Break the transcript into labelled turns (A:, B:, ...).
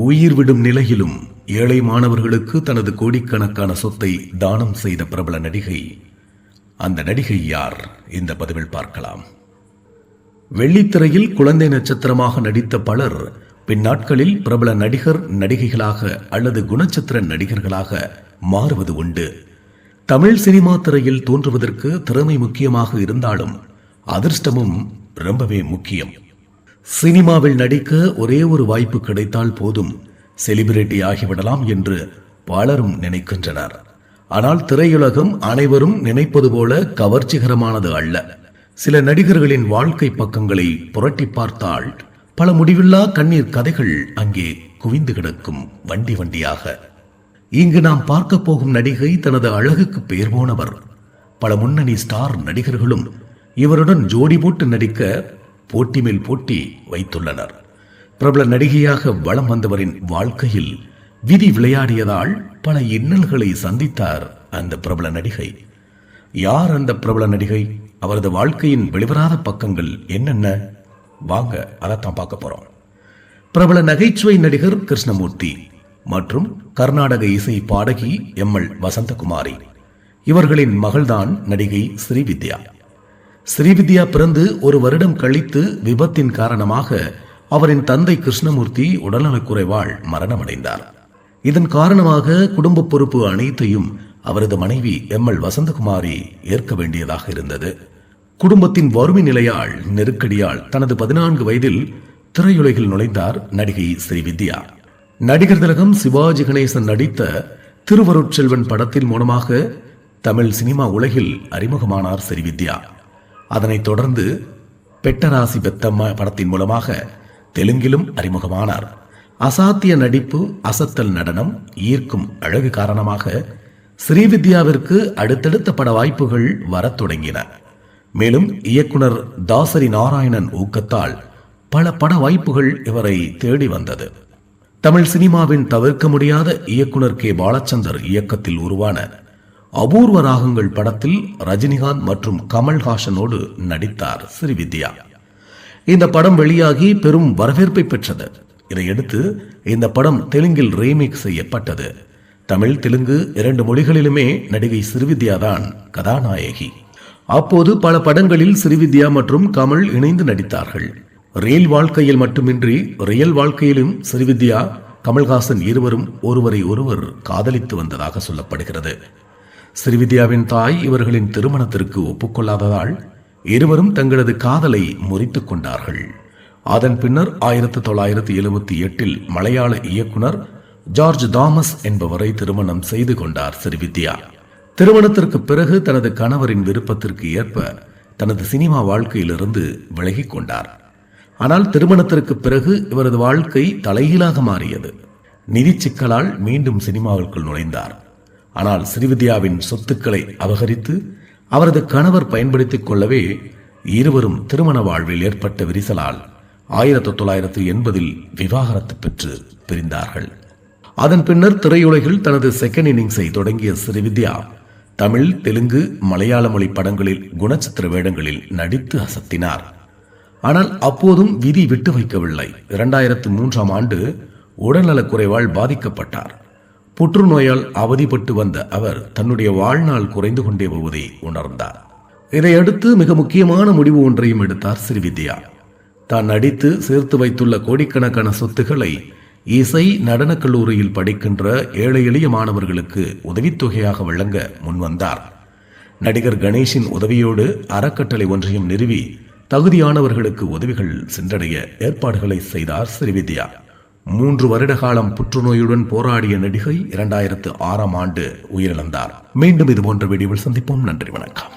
A: உயிர் விடும் நிலையிலும் ஏழை மாணவர்களுக்கு தனது கோடிக்கணக்கான சொத்தை தானம் செய்த பிரபல நடிகை. அந்த நடிகை யார்? இந்த பதிவில் பார்க்கலாம். வெள்ளித்திரையில் குழந்தை நட்சத்திரமாக நடித்த பலர் பின்னாட்களில் பிரபல நடிகர் நடிகைகளாக அல்லது குணச்சித்திர நடிகர்களாக மாறுவது உண்டு. தமிழ் சினிமா திரையில் தோன்றுவதற்கு திறமை முக்கியமாக இருந்தாலும் அதிர்ஷ்டமும் ரொம்பவே முக்கியம். சினிமாவில் நடிக்க ஒரே ஒரு வாய்ப்பு கிடைத்தால் போதும், செலிபிரிட்டி ஆகிவிடலாம் என்று பலரும் நினைக்கின்றனர். ஆனால் திரையுலகம் அனைவரும் நினைப்பது போல கவர்ச்சிகரமானது அல்ல. சில நடிகர்களின் வாழ்க்கை பக்கங்களை புரட்டி பார்த்தால் பல முடிவில்லா கண்ணீர் கதைகள் அங்கே குவிந்து கிடக்கும் வண்டி வண்டியாக. இங்கு நாம் பார்க்க போகும் நடிகை தனது அழகுக்கு பெயர் போனவர். பல முன்னணி ஸ்டார் நடிகர்களும் இவருடன் ஜோடி போட்டு நடிக்க போட்டி மேல் போட்டி வைத்துள்ளனர். பிரபல நடிகையாக வலம் வந்தவரின் வாழ்க்கையில் விதி விளையாடியதால் பல இன்னல்களை சந்தித்தார் அந்த பிரபல நடிகை. யார் அந்த பிரபல நடிகை? அவரது வாழ்க்கையின் வெளிவராத பக்கங்கள் என்னென்ன? வாங்க அதைத்தான் பார்க்க போறோம். பிரபல நகைச்சுவை நடிகர் கிருஷ்ணமூர்த்தி மற்றும் கர்நாடக இசை பாடகி எம்எல் வசந்தகுமாரி. இவர்களின் மகள்தான் நடிகை ஸ்ரீவித்யா. ஸ்ரீவித்யா பிறந்து ஒரு வருடம் கழித்து விபத்தின் காரணமாக அவரின் தந்தை கிருஷ்ணமூர்த்தி உடல்நலக்குறைவால் மரணமடைந்தார். இதன் காரணமாக குடும்ப பொறுப்பு அனைத்தையும் அவரது மனைவி எம்எல் வசந்தகுமாரி ஏற்க வேண்டியதாக இருந்தது. குடும்பத்தின் வறுமை நிலையால் நெருக்கடியால் தனது 14 வயதில் திரையுலகில் நுழைந்தார் நடிகை ஸ்ரீவித்யா. நடிகர் திலகம் சிவாஜி கணேசன் நடித்த திருவருட்செல்வன் படத்தின் மூலமாக தமிழ் சினிமா உலகில் அறிமுகமானார் ஸ்ரீவித்யா. அதனைத் தொடர்ந்து பெட்டராசி பெத்தம்மா படத்தின் மூலமாக தெலுங்கிலும் அறிமுகமானார். அசாத்திய நடிப்பு, அசத்தல் நடனம், ஈர்க்கும் அழகு காரணமாக ஸ்ரீவித்யாவிற்கு அடுத்தடுத்த பட வாய்ப்புகள் வரத் தொடங்கின. மேலும் இயக்குனர் தாசரி நாராயணன் ஊக்கத்தால் பல பட வாய்ப்புகள் இவரை தேடி வந்தது. தமிழ் சினிமாவின் தவிர்க்க முடியாத இயக்குனர் கே பாலச்சந்தர் இயக்கத்தில் உருவான அபூர்வ ராகங்கள் படத்தில் ரஜினிகாந்த் மற்றும் கமல்ஹாசனோடு நடித்தார் ஸ்ரீவித்யா. இந்த படம் வெளியாகி பெரும் வரவேற்பை பெற்றது. இதையடுத்து இந்த படம் தெலுங்கில் ரீமேக் செய்யப்பட்டது. தமிழ், தெலுங்கு 2 மொழிகளிலுமே நடிகை ஸ்ரீவித்யா தான் கதாநாயகி. அப்போது பல படங்களில் ஸ்ரீவித்யா மற்றும் கமல் இணைந்து நடித்தார்கள். ரியல் வாழ்க்கையில் மட்டுமின்றி ரியல் வாழ்க்கையிலும் ஸ்ரீவித்யா, கமல்ஹாசன் இருவரும் ஒருவரை ஒருவர் காதலித்து வந்ததாக சொல்லப்படுகிறது. ஸ்ரீவித்யாவின் தாய் இவர்களின் திருமணத்திற்கு ஒப்புக்கொள்ளாததால் இருவரும் தங்களது காதலை முறித்துக் கொண்டார்கள். அதன் பின்னர் 1978 மலையாள இயக்குனர் ஜார்ஜ் தாமஸ் என்பவரை திருமணம் செய்து கொண்டார் ஸ்ரீவித்யா. திருமணத்திற்கு பிறகு தனது கணவரின் விருப்பத்திற்கு ஏற்ப தனது சினிமா வாழ்க்கையிலிருந்து விலகிக் கொண்டார். ஆனால் திருமணத்திற்கு பிறகு இவரது வாழ்க்கை தலைகீழாக மாறியது. நிதி சிக்கலால் மீண்டும் சினிமாவிற்குள் நுழைந்தார். ஆனால் ஸ்ரீவித்யாவின் சொத்துக்களை அபகரித்து அவரது கணவர் பயன்படுத்திக் கொள்ளவே இருவரும் திருமண வாழ்வில் ஏற்பட்ட விரிசலால் 1980 விவாகரத்து பெற்று பிரிந்தார்கள். அதன் பின்னர் திரையுலகில் தனது செகண்ட் இன்னிங்ஸை தொடங்கிய ஸ்ரீவித்யா தமிழ், தெலுங்கு, மலையாள மொழி படங்களில் குணச்சித்திர வேடங்களில் நடித்து அசத்தினார். ஆனால் அப்போதும் விதி விட்டு வைக்கவில்லை. 2003 உடல்நலக்குறைவால் பாதிக்கப்பட்டார். புற்றுநோயால் அவதிப்பட்டு வந்த அவர் தன்னுடைய வாழ்நாள் குறைந்து கொண்டே போவதை உணர்ந்தார். இதையடுத்து மிக முக்கியமான முடிவு ஒன்றையும் எடுத்தார் ஸ்ரீவித்யா. தான் நடித்து சேர்த்து வைத்துள்ள கோடிக்கணக்கான சொத்துக்களை இசை நடனக் கல்லூரியில் படிக்கின்ற ஏழை எளிய மாணவர்களுக்கு உதவித்தொகையாக வழங்க முன்வந்தார். நடிகர் கணேஷின் உதவியோடு அறக்கட்டளை ஒன்றையும் நிறுவி தகுதியானவர்களுக்கு உதவிகள் சென்றடைய ஏற்பாடுகளை செய்தார் ஸ்ரீவித்யா. 3 வருட காலம் புற்றுநோயுடன் போராடிய நடிகை 2006 உயிரிழந்தார். மீண்டும் இது போன்ற வீடியோவில் சந்திப்போம். நன்றி, வணக்கம்.